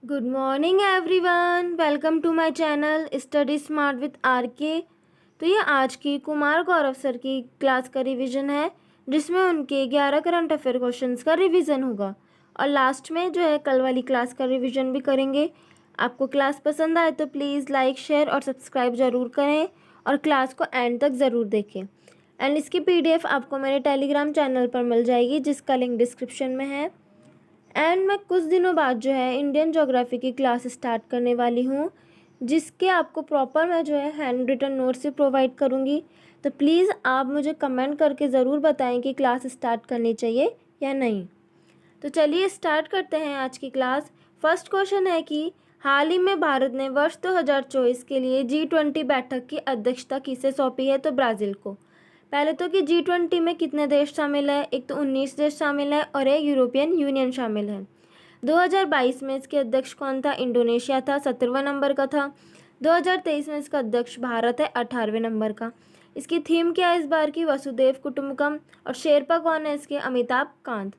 Good morning everyone, welcome to my channel study smart with R K. तो ये आज की कुमार गौरव सर की क्लास का रिवीजन है, जिसमें उनके 11 करंट अफेयर क्वेश्चंस का रिवीजन होगा और लास्ट में जो है कल वाली क्लास का रिवीजन भी करेंगे। आपको क्लास पसंद आए तो प्लीज़ लाइक शेयर और सब्सक्राइब ज़रूर करें और क्लास को एंड तक ज़रूर देखें। एंड इसकी PDF आपको मेरे टेलीग्राम चैनल पर मिल जाएगी, जिसका लिंक डिस्क्रिप्शन में है। एंड मैं कुछ दिनों बाद जो है इंडियन ज्योग्राफी की क्लास स्टार्ट करने वाली हूँ, जिसके आपको प्रॉपर मैं जो है हैंड रिटन नोट्स भी प्रोवाइड करूँगी। तो प्लीज़ आप मुझे कमेंट करके ज़रूर बताएं कि क्लास स्टार्ट करनी चाहिए या नहीं। तो चलिए स्टार्ट करते हैं आज की क्लास। फर्स्ट क्वेश्चन है कि हाल ही में भारत ने वर्ष 2024 के लिए G20 बैठक की अध्यक्षता किसे सौंपी है? तो ब्राज़ील को। पहले तो कि G20 में कितने देश शामिल है? एक तो 19 देश शामिल है और एक यूरोपियन यूनियन शामिल है। 2022 में इसके अध्यक्ष कौन था? इंडोनेशिया था, 17वां नंबर का था। 2023 में इसका अध्यक्ष भारत है, 18वें नंबर का। इसकी थीम क्या है इस बार की? वसुधैव कुटुंबकम। और शेरपा कौन है इसके? अमिताभ कांत।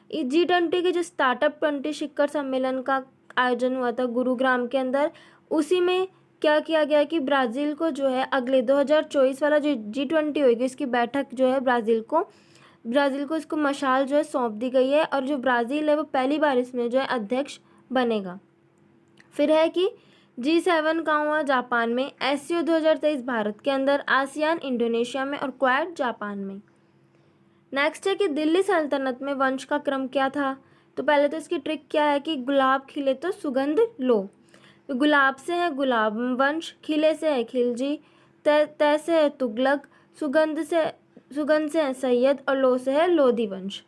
इस G20 के जो स्टार्टअप 20 शिखर सम्मेलन का आयोजन हुआ था गुरुग्राम के अंदर, उसी में क्या किया गया कि ब्राज़ील को जो है अगले 2024 वाला जो G20 होगी, इसकी बैठक जो है ब्राज़ील को इसको मशाल जो है सौंप दी गई है और जो ब्राज़ील है वो पहली बार इसमें जो है अध्यक्ष बनेगा। फिर है कि G7 कहाँ हुआ? जापान में। SCO 2023 भारत के अंदर, आसियान इंडोनेशिया में और क्वाड जापान में। नेक्स्ट है कि दिल्ली सल्तनत में वंश का क्रम क्या था? तो पहले तो इसकी ट्रिक क्या है कि गुलाब खिले तो सुगंध लो। गुलाब से है गुलाब वंश, खिले से है खिलजी, तय से है तुगलक, सुगंध से है सैयद और लो से है लोधी वंश।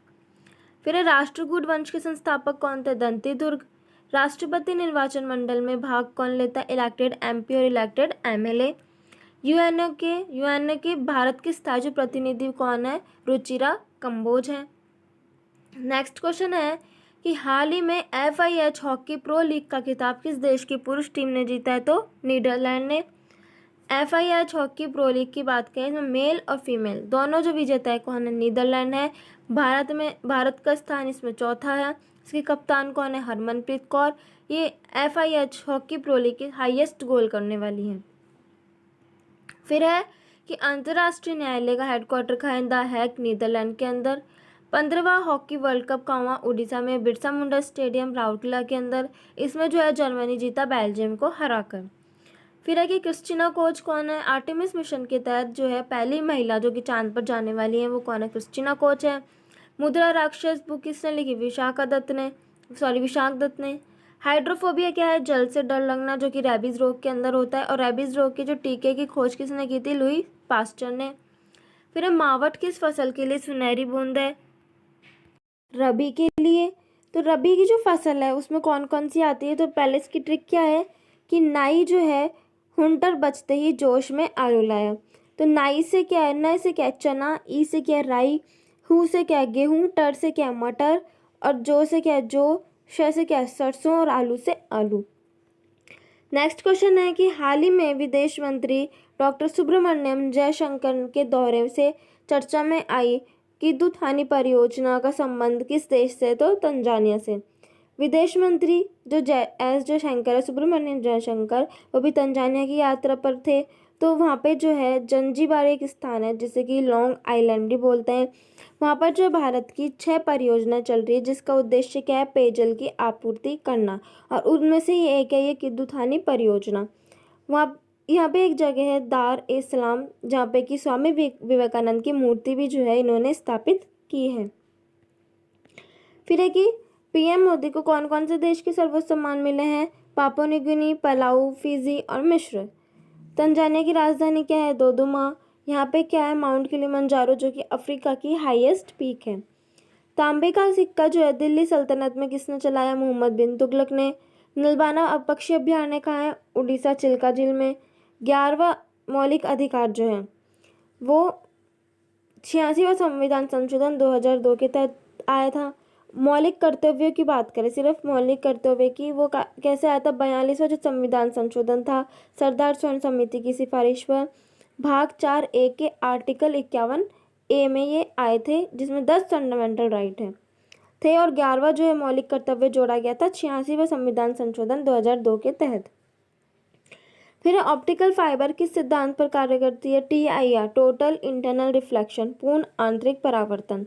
फिर है राष्ट्रकूट वंश के संस्थापक कौन थे? दंती दुर्ग। राष्ट्रपति निर्वाचन मंडल में भाग कौन लेता है? इलेक्टेड MP और इलेक्टेड MLA। यूएनओ के भारत के स्थायी प्रतिनिधि कौन है? रुचिरा कंबोज है। नेक्स्ट क्वेश्चन है कि हाल ही में FIH हॉकी प्रो लीग का खिताब किस देश की पुरुष टीम ने जीता है? तो नीदरलैंड ने। FIH हॉकी प्रो लीग की बात करें इसमें मेल और फीमेल दोनों जो विजेता है कौन है? नीदरलैंड है। भारत का स्थान इसमें चौथा है। इसके कप्तान कौन है? हरमनप्रीत कौर। ये FIH हॉकी प्रो लीग की हाईएस्ट गोल करने वाली हैं। फिर है कि अंतर्राष्ट्रीय न्यायालय का हेडक्वार्टर कहाँ है? द हैग नीदरलैंड के अंदर। 15वां हॉकी वर्ल्ड कप कहाँ हुआ? उड़ीसा में, बिरसा मुंडा स्टेडियम राउरकेला के अंदर। इसमें जो है जर्मनी जीता बेल्जियम को हराकर। फिर है कि क्रिस्टीना कोच कौन है? आर्टेमिस मिशन के तहत जो है पहली महिला जो कि चांद पर जाने वाली है वो कौन है? क्रिस्टीना कोच है। मुद्रा राक्षस बुक किसने लिखी? विशाख दत्त ने। हाइड्रोफोबिया क्या है? जल से डर लगना, जो कि रेबीज रोग के अंदर होता है और रेबीज रोग के जो टीके की खोज किसने की थी? लुई पास्चर ने। फिर है मावट किस फसल के लिए सुनहरी बूंद है? रबी के लिए। तो रबी की जो फसल है उसमें कौन कौन सी आती है? तो पहले इसकी ट्रिक क्या है कि नाई जो है हुंटर बचते ही जोश में आलू लाया। तो नाई से क्या है? नई से क्या है? चना। ई से क्या है? राई। हु से क्या है? गेहूं। टर से क्या है? मटर। और जो से क्या है? जो। श से क्या है? सरसों। और आलू से आलू। नेक्स्ट क्वेश्चन है कि हाल ही में विदेश मंत्री डॉक्टर सुब्रमण्यम जयशंकर के दौरे से चर्चा में आई कि दुधानी परियोजना का संबंध किस देश से? तो तंजानिया से। विदेश मंत्री जो जयशंकर है, सुब्रमण्यम जयशंकर, वो भी तंजानिया की यात्रा पर थे। तो वहाँ पे जो है जंजीबार एक स्थान है जिसे कि लॉन्ग आइलैंड भी बोलते हैं। वहाँ पर जो भारत की 6 परियोजना चल रही है, जिसका उद्देश्य क्या है? पेयजल की आपूर्ति करना। और उनमें से ये एक है ये किद्दुथानी परियोजना। वहाँ यहाँ पे एक जगह है दार ए सलाम, जहाँ पे कि स्वामी विवेकानंद की मूर्ति भी जो है इन्होंने स्थापित की है। फिर है कि PM मोदी को कौन कौन से देश के सर्वोच्च सम्मान मिले हैं? Papua New Guinea, Palau, Fiji और मिस्र। तंजानिया की राजधानी क्या है? दोदुमा। यहाँ पे क्या है? माउंट किलिमंजारो, जो कि अफ्रीका की हाईएस्ट पीक है। तांबे का सिक्का जो है दिल्ली सल्तनत में किसने चलाया? मोहम्मद बिन तुगलक ने। नलबाना पक्षी अभयारण्य कहाँ है? उड़ीसा चिल्का झील में। 11वां मौलिक अधिकार जो है वो 86वां संविधान संशोधन 2002 के तहत आया था। मौलिक कर्तव्यों की बात करें, सिर्फ मौलिक कर्तव्य की, वो कैसे आया था? 42वां जो संविधान संशोधन था सरदार स्वर्ण समिति की सिफारिश पर भाग 4A के आर्टिकल 51A में ये आए थे, जिसमें 10 फंडामेंटल राइट है। थे और 11वां जो है मौलिक कर्तव्य जोड़ा गया था 86वें संविधान संशोधन 2002 के तहत। फिर ऑप्टिकल फाइबर किस सिद्धांत पर कार्य करती है? TIR, टोटल इंटरनल रिफ्लेक्शन, पूर्ण आंतरिक परावर्तन।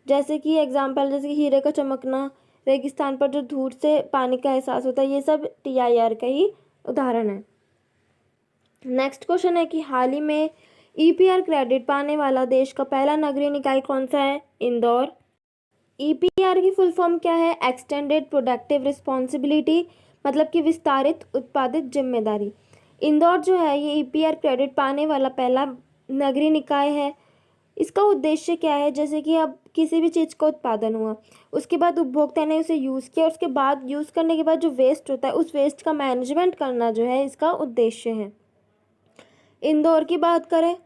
जैसे कि एग्जाम्पल, जैसे कि हीरे का चमकना, रेगिस्तान पर जो धूल से पानी का एहसास होता है, ये सब TIR का ही उदाहरण है। नेक्स्ट क्वेश्चन है कि हाल ही में EPR क्रेडिट पाने वाला देश का पहला नगरीय निकाय कौन सा है? इंदौर। EPR की फुल फॉर्म क्या है? एक्सटेंडेड प्रोडक्टिव रिस्पॉन्सिबिलिटी, मतलब कि विस्तारित उत्पादित जिम्मेदारी। इंदौर जो है ये EPR क्रेडिट पाने वाला पहला नगरीय निकाय है। इसका उद्देश्य क्या है? जैसे कि अब किसी भी चीज़ का उत्पादन हुआ, उसके बाद उपभोक्ता ने उसे यूज़ किया, उसके बाद यूज़ करने के बाद जो वेस्ट होता है उस वेस्ट का मैनेजमेंट करना जो है इसका उद्देश्य है। इंदौर की बात करें,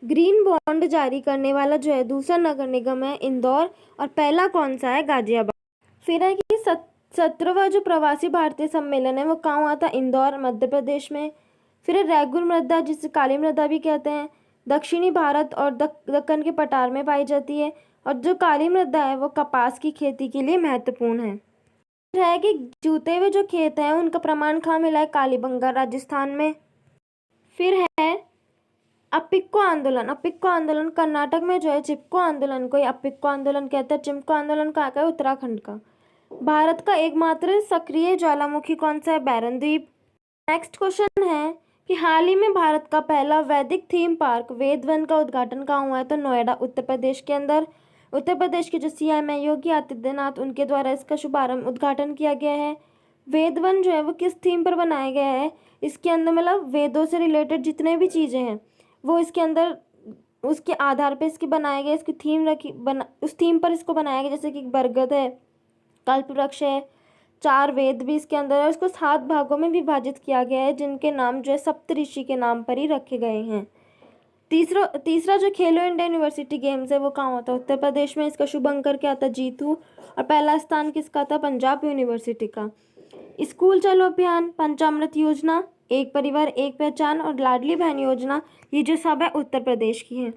ग्रीन बॉन्ड जारी करने वाला जो है दूसरा नगर निगम है इंदौर, और पहला कौन सा है? गाजियाबाद। फिर है कि 17वां जो प्रवासी भारतीय सम्मेलन है वो कहाँ हुआ था? इंदौर, मध्य प्रदेश में। फिर है रेगुर मृदा, जिसे काली मृदा भी कहते हैं, दक्षिणी भारत और दक्कन के पठार में पाई जाती है, और जो काली मृदा है वो कपास की खेती के लिए महत्वपूर्ण है। फिर है कि जूते हुए जो खेत हैं उनका प्रमाण कहाँ मिला है? कालीबंगा, राजस्थान में। फिर है अपिक्को आंदोलन। अपिक्को आंदोलन कर्नाटक में जो है चिपको आंदोलन को अपिक्को आंदोलन कहते हैं। चिपको आंदोलन कहाँ का है? उत्तराखंड का। भारत का एकमात्र सक्रिय ज्वालामुखी कौन सा है? बैरन द्वीप। नेक्स्ट क्वेश्चन है कि हाल ही में भारत का पहला वैदिक थीम पार्क वेद वन का उद्घाटन कहाँ हुआ है? तो नोएडा, उत्तर प्रदेश के अंदर। उत्तर प्रदेश के जो CM है योगी आदित्यनाथ, उनके द्वारा इसका शुभारंभ उद्घाटन किया गया है। वेद वन जो है वो किस थीम पर बनाया गया है? इसके अंदर मतलब वेदों से रिलेटेड जितने भी चीज़ें हैं वो इसके अंदर उसके आधार पे इसकी बनाया गया, इसकी थीम उस थीम पर इसको बनाया गया। जैसे कि बरगद है, कल्प वृक्ष है, 4 वेद भी इसके अंदर है। उसको 7 भागों में विभाजित किया गया है जिनके नाम जो है सप्तऋषि के नाम पर ही रखे गए हैं। तीसरा जो खेलो इंडिया यूनिवर्सिटी गेम्स है वो कहाँ होता है? उत्तर प्रदेश में। इसका शुभंकर क्या था? जीतू। और पहला स्थान किसका था? पंजाब यूनिवर्सिटी का। स्कूल चलो अभियान, पंचामृत योजना, एक परिवार एक पहचान और लाडली बहन योजना, ये जो सब है उत्तर प्रदेश की है।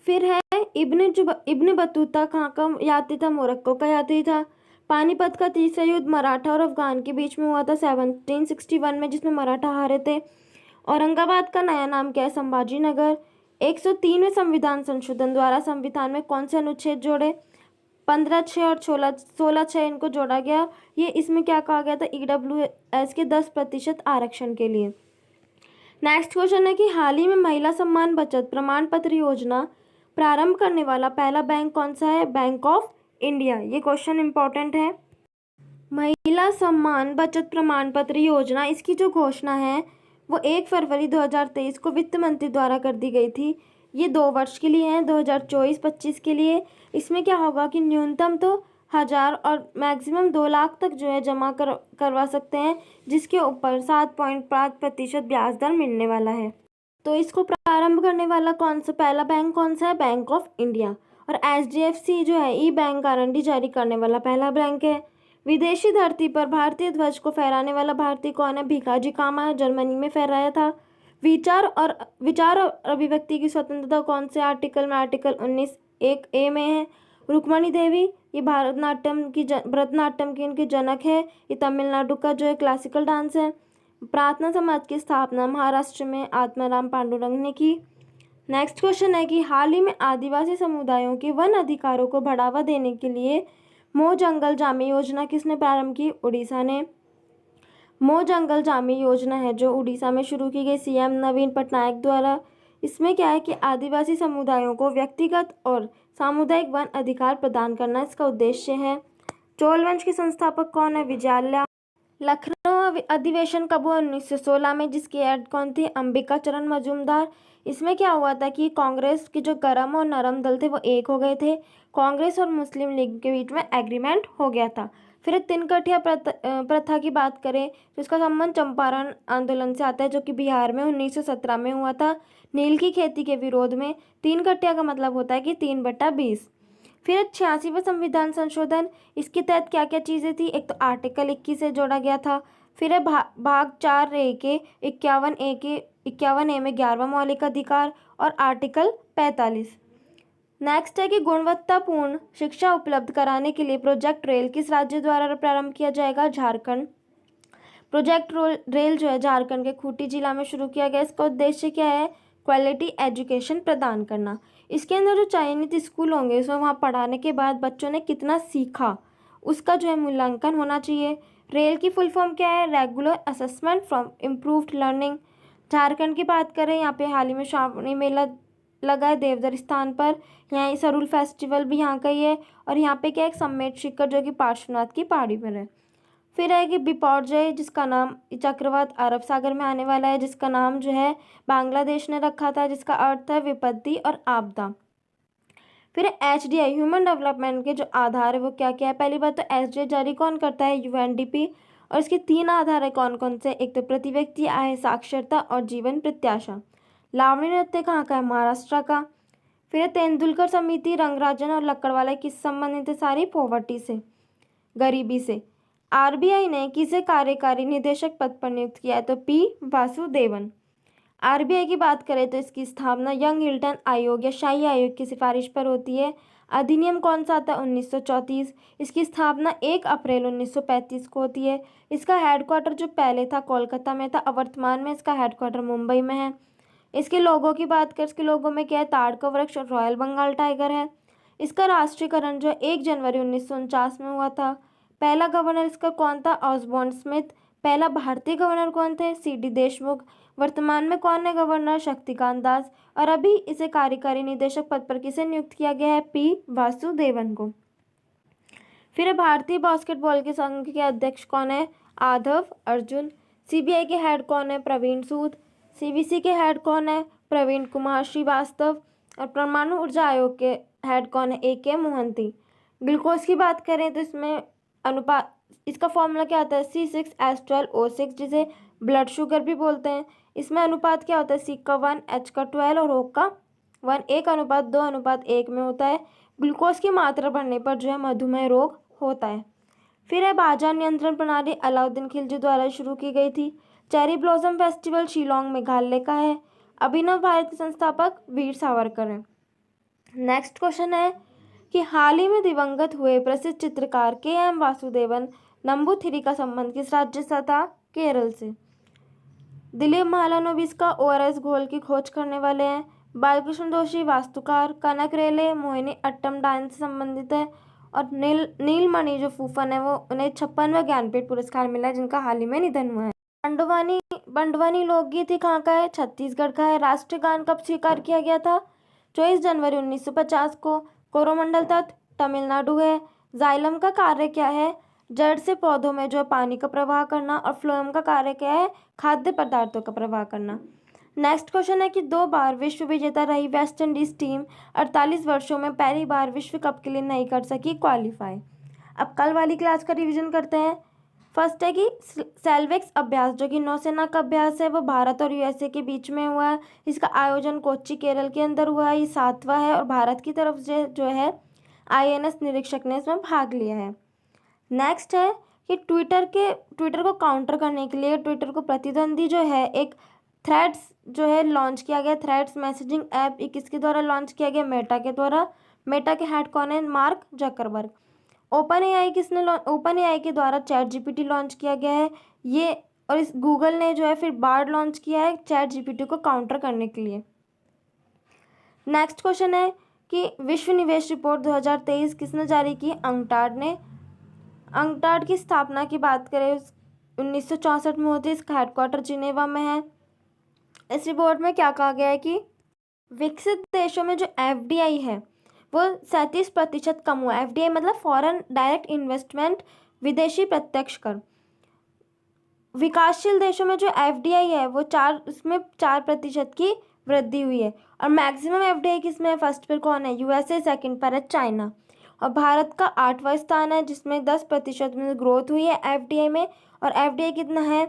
फिर है इब्न बतूता कहाँ का यात्री था? मोरक्को का यात्री था। पानीपत का तीसरा युद्ध मराठा और अफगान के बीच में हुआ था 1761 में, जिसमें मराठा हारे थे। औरंगाबाद का नया नाम क्या है? संभाजी नगर। 103वें संविधान संशोधन द्वारा संविधान में कौन से अनुच्छेद जोड़े? 15(6) और 16(6) इनको जोड़ा गया। ये इसमें क्या कहा गया था? EWS के 10% आरक्षण के लिए। नेक्स्ट क्वेश्चन है कि हाल ही में महिला सम्मान बचत प्रमाण पत्र योजना प्रारंभ करने वाला पहला बैंक कौन सा है? Bank of India. ये क्वेश्चन इंपॉर्टेंट है। महिला सम्मान बचत प्रमाण पत्र योजना, इसकी जो घोषणा है वो 1 फरवरी 2023 को वित्त मंत्री द्वारा कर दी गई थी। ये 2 वर्ष के लिए है, 2024-25 के लिए। इसमें क्या होगा कि न्यूनतम तो 1000 और मैक्सिमम 2 लाख तक जो है जमा करवा सकते हैं, जिसके ऊपर 7.5% ब्याज दर मिलने वाला है। तो इसको प्रारंभ करने वाला कौन सा पहला बैंक कौन सा है? Bank of India. और HDFC जो है बैंक गारंटी जारी करने वाला पहला बैंक है। विदेशी धरती पर भारतीय ध्वज को फहराने वाला भारतीय कौन है? भिकाजी कामा, जर्मनी में फहराया था। विचार और अभिव्यक्ति की स्वतंत्रता कौन से आर्टिकल में? आर्टिकल 19(1)(a) में है। रुक्मणी देवी, ये भरतनाट्यम की इनकी जनक है। ये तमिलनाडु का जो है क्लासिकल डांस है। प्रार्थना समाज की स्थापना महाराष्ट्र में आत्माराम पांडुरंग ने की। नेक्स्ट क्वेश्चन है कि हाल ही में आदिवासी समुदायों के वन अधिकारों को बढ़ावा देने के लिए मो जंगल जामी योजना किसने प्रारंभ की? उड़ीसा ने। मो जंगल जामी योजना है जो उड़ीसा में शुरू की गई CM नवीन पटनायक द्वारा। इसमें क्या है कि आदिवासी समुदायों को व्यक्तिगत और सामुदायिक वन अधिकार प्रदान करना इसका उद्देश्य है। चोल वंश के संस्थापक कौन है? विजयालय। लखनऊ अधिवेशन कब हुआ? 1916 में, जिसकी हेड कौन थी? अंबिका चरण मजूमदार। इसमें क्या हुआ था कि कांग्रेस के जो गरम और नरम दल थे वो एक हो गए थे। कांग्रेस और मुस्लिम लीग के बीच में एग्रीमेंट हो गया था। फिर तिनकठिया प्रथा की बात करें तो इसका संबंध चंपारण आंदोलन से आता है, जो कि बिहार में 1917 में हुआ था। नील की खेती के विरोध में। 3 का मतलब होता है कि 3/20। फिर 86वां संविधान संशोधन, इसके तहत क्या क्या चीज़ें थी? एक तो आर्टिकल 21 से जोड़ा गया था। फिर है भाग 4A के 51A में 11वां मौलिक अधिकार और आर्टिकल 45। नेक्स्ट है कि गुणवत्तापूर्ण शिक्षा उपलब्ध कराने के लिए प्रोजेक्ट रेल किस राज्य द्वारा प्रारंभ किया जाएगा? झारखंड। प्रोजेक्ट रेल जो है झारखंड के खूंटी जिला में शुरू किया गया। इसका उद्देश्य क्या है? क्वालिटी एजुकेशन प्रदान करना। इसके अंदर जो चयनित स्कूल होंगे उसमें वहाँ पढ़ाने के बाद बच्चों ने कितना सीखा उसका जो है मूल्यांकन होना चाहिए। रेल की फुल फॉर्म क्या है? Regular assessment from improved learning. Jharkhand की बात करें, यहाँ पे हाल ही में श्रावणी मेला लगा है देवधर स्थान पर। यहाँ सरूल फेस्टिवल भी यहाँ का ही है। और यहाँ पे क्या एक सम्मेट शिखर जो कि पार्श्वनाथ की पहाड़ी पर है। फिर है कि बिपौर्जय जिसका नाम चक्रवात अरब सागर में आने वाला है, जिसका नाम जो है बांग्लादेश ने रखा था, जिसका अर्थ है विपत्ति और आपदा। फिर HDI ह्यूमन डेवलपमेंट के जो आधार है वो क्या क्या है? पहली बात तो HDI जारी कौन करता है? UNDP। और इसके 3 आधार है कौन कौन से? एक तो प्रति व्यक्ति आय, साक्षरता और जीवन प्रत्याशा। लावणी नृत्य कहाँ का है? महाराष्ट्र का। फिर तेंदुलकर समिति रंगराजन और लक्कड़वाला किस संबंधित है? सारी पॉवर्टी से, गरीबी से। RBI ने किसे कार्यकारी निदेशक पद पर नियुक्त किया है? तो P वासुदेवन। RBI की बात करें तो इसकी स्थापना यंग हिल्टन आयोग या शाही आयोग की सिफारिश पर होती है। अधिनियम कौन सा आता है? 1934। इसकी स्थापना 1 अप्रैल 1935 को होती है। इसका हेडक्वार्टर जो पहले था कोलकाता में था, अब वर्तमान में इसका हेडक्वार्टर मुंबई में है। इसके लोगों की बात करें, इसके लोगों में क्या है? ताड़ का वृक्ष और रॉयल बंगाल टाइगर है। इसका राष्ट्रीयकरण जो 1 जनवरी 1949 में हुआ था। पहला गवर्नर इसका कौन था? Osborne Smith. पहला भारतीय गवर्नर कौन थे? CD देशमुख। वर्तमान में कौन है गवर्नर? शक्तिकांत दास। और अभी इसे कार्यकारी निदेशक पद पर किसे नियुक्त किया गया है? P वासुदेवन को। फिर भारतीय बास्केटबॉल के संघ के अध्यक्ष कौन है? आधव अर्जुन। CBI के हेड कौन है? प्रवीण सूद। CBC के हेड कौन है? प्रवीण कुमार श्रीवास्तव। और परमाणु ऊर्जा आयोग के हेड कौन है? AK मोहंती। ग्लूकोज की बात करें तो इसमें अनुपात, इसका फॉर्मूला क्या आता है? C6H12O6, जिसे ब्लड शुगर भी बोलते हैं। इसमें अनुपात क्या होता है? C का 1, H का 12 और O का 1, 1:2:1 में होता है। ग्लूकोज की मात्रा बढ़ने पर जो है मधुमेह रोग होता है। फिर है बाजार नियंत्रण प्रणाली अलाउद्दीन खिलजी द्वारा शुरू की गई थी। Cherry blossom festival Shillong Meghalaya का है। अभिनव भारत के संस्थापक वीर सावरकर हैं। नेक्स्ट क्वेश्चन है कि हाल ही में दिवंगत हुए प्रसिद्ध चित्रकार KM वासुदेवन नंबूथिरी का संबंध किस राज्य से था? केरल से। दिलीप महालनोबिस का ORS घोल की खोज करने वाले हैं। बालकृष्ण दोषी वास्तुकार। कनक रेले मोहिनी अट्टम डांस से संबंधित है। और नीलमणि जो फूफन है वो उन्हें 56वां ज्ञानपीठ पुरस्कार मिला है, जिनका हाल ही में निधन हुआ है। बंडवानी लोकगीत ही कहाँ का है? छत्तीसगढ़ का है। राष्ट्रीय गान कब स्वीकार किया गया था? 24 जनवरी 1950 को। कोरोमंडल तत्व तमिलनाडु है। जाइलम का कार्य क्या है? जड़ से पौधों में जो है पानी का प्रवाह करना। और फ्लोएम का कार्य क्या है? खाद्य पदार्थों का प्रवाह करना। नेक्स्ट क्वेश्चन है कि 2 बार विश्व विजेता रही वेस्ट इंडीज टीम 48 वर्षों में पहली बार विश्व कप के लिए नहीं कर सकी क्वालिफाई। अब कल वाली क्लास का रिवीजन करते हैं। फर्स्ट है कि सेल्वेक्स अभ्यास जो कि नौसेना का अभ्यास है वो भारत और USA के बीच में हुआ है। इसका आयोजन कोच्चि केरल के अंदर हुआ है। ये 7वां है और भारत की तरफ से जो है INS निरीक्षक ने इसमें भाग लिया है। नेक्स्ट है कि ट्विटर को काउंटर करने के लिए ट्विटर को प्रतिद्वंदी जो है एक थ्रेड्स जो है लॉन्च किया गया। थ्रेड्स मैसेजिंग ऐप किसके द्वारा लॉन्च किया गया? मेटा के द्वारा। मेटा के हेड कौन है? Mark Zuckerberg. ओपन AI के द्वारा ChatGPT लॉन्च किया गया है ये। और इस गूगल ने जो है फिर बार्ड लॉन्च किया है ChatGPT को काउंटर करने के लिए। नेक्स्ट क्वेश्चन है कि विश्व निवेश रिपोर्ट 2023 किसने जारी की? अंकटाड ने। अंकटाड की स्थापना की बात करें 1964 में होती है। इसका हेडक्वार्टर जिनेवा में है। इस रिपोर्ट में क्या कहा गया है कि विकसित देशों में जो FDI है वो 37% कम हुआ। FDI मतलब फॉरेन डायरेक्ट इन्वेस्टमेंट, विदेशी प्रत्यक्ष कर। विकासशील देशों में जो FDI है वो 4% की वृद्धि हुई है। और मैक्सिमम FDI किसमें है? फर्स्ट पर कौन है? USA। सेकंड पर है चाइना। और भारत का 8वां स्थान है जिसमें 10% में ग्रोथ हुई है FDI में। और FDI कितना है?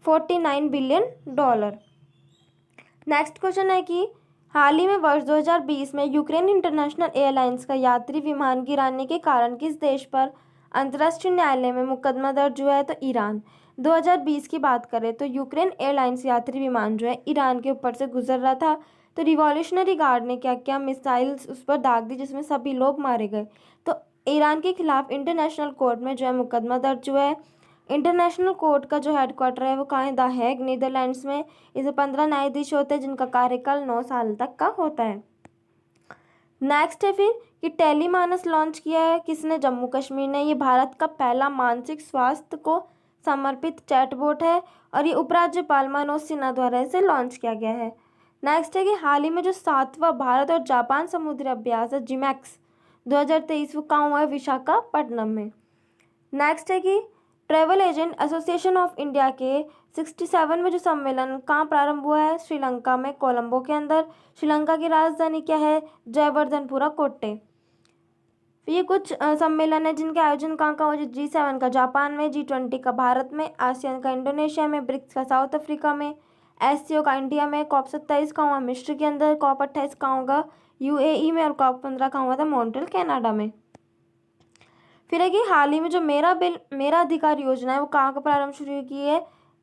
$49 बिलियन। नेक्स्ट क्वेश्चन है कि हाल ही में वर्ष 2020 में यूक्रेन इंटरनेशनल एयरलाइंस का यात्री विमान गिराने के कारण किस देश पर अंतर्राष्ट्रीय न्यायालय में मुकदमा दर्ज हुआ है? तो ईरान। 2020 की बात करें तो यूक्रेन एयरलाइंस यात्री विमान जो है ईरान के ऊपर से गुजर रहा था, तो रिवॉल्यूशनरी गार्ड ने क्या किया, मिसाइल्स उस पर दाग दी जिसमें सभी लोग मारे गए। तो ईरान के खिलाफ इंटरनेशनल कोर्ट में जो है मुकदमा दर्ज हुआ है। इंटरनेशनल कोर्ट का जो हेडक्वार्टर है वो कहाँ है, द हैग, नीदरलैंड्स में। इसे 15 न्यायाधीश होते हैं जिनका कार्यकाल 9 साल तक का होता है। नेक्स्ट है फिर कि टेलीमानस लॉन्च किया है किसने, जम्मू कश्मीर ने। ये भारत का पहला मानसिक स्वास्थ्य को समर्पित चैटबॉट है और ये उपराज्यपाल मनोज सिन्हा द्वारा इसे लॉन्च किया गया है। नेक्स्ट है कि हाल ही में जो 7वां भारत और जापान समुद्री अभ्यास है जिमैक्स 2023 वो कहाँ हुआ है, विशाखापट्टनम में। नेक्स्ट है कि travel agent association of India के 67 में जो सम्मेलन कहाँ प्रारंभ हुआ है, श्रीलंका में, कोलंबो के अंदर। श्रीलंका की राजधानी क्या है, जयवर्धनपुरा कोट्टे। तो ये कुछ सम्मेलन है जिनके आयोजन कहाँ का हो, G7 का जापान में, G20 का भारत में, आसियान का इंडोनेशिया में, ब्रिक्स का साउथ अफ्रीका में, SCO का इंडिया में, COP 27 का हुआ मिस्र के अंदर, COP 28 का होगा UAE में और COP 15 का हुआ था मॉन्ट्रियल कनाडा में। फिर है कि हाल ही में जो मेरा बिल मेरा अधिकार योजना है वो कहाँ का प्रारंभ शुरू की है,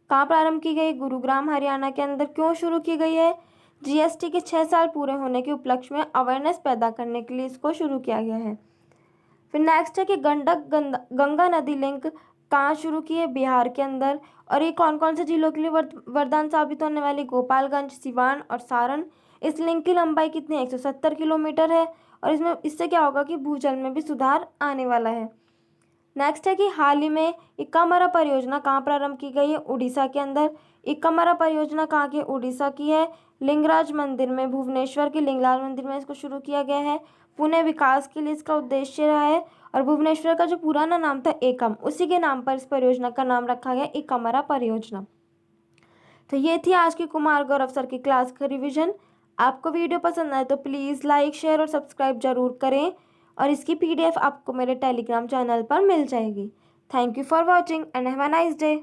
कहाँ प्रारंभ की गई, गुरुग्राम हरियाणा के अंदर। क्यों शुरू की गई है, GST के 6 साल पूरे होने के उपलक्ष्य में अवेयरनेस पैदा करने के लिए इसको शुरू किया गया है। फिर नेक्स्ट है कि गंगा नदी लिंक कहाँ शुरू की है, बिहार के अंदर। और ये कौन कौन से जिलों के लिए वरदान साबित होने वाली, गोपालगंज, सिवान और सारण। इस लिंक की लंबाई कितनी है, 170 किलोमीटर है और इससे क्या होगा कि भूजल में भी सुधार आने वाला है। नेक्स्ट है कि हाल ही में इक्कामरा परियोजना कहाँ प्रारंभ की गई है, उड़ीसा के अंदर। इक्कामरा परियोजना कहाँ की, उड़ीसा की है, लिंगराज मंदिर में, भुवनेश्वर के लिंगराज मंदिर में इसको शुरू किया गया है। पुणे विकास के लिए इसका उद्देश्य रहा है और भुवनेश्वर का जो पुराना नाम था एकम, उसी के नाम पर इस परियोजना का नाम रखा गया, इक्कामरा परियोजना। तो ये थी आज की कुमार गौरव सर की क्लास का रिवीजन। आपको वीडियो पसंद आए तो प्लीज़ लाइक, शेयर और सब्सक्राइब जरूर करें और इसकी PDF आपको मेरे टेलीग्राम चैनल पर मिल जाएगी। Thank you for watching and have a nice day.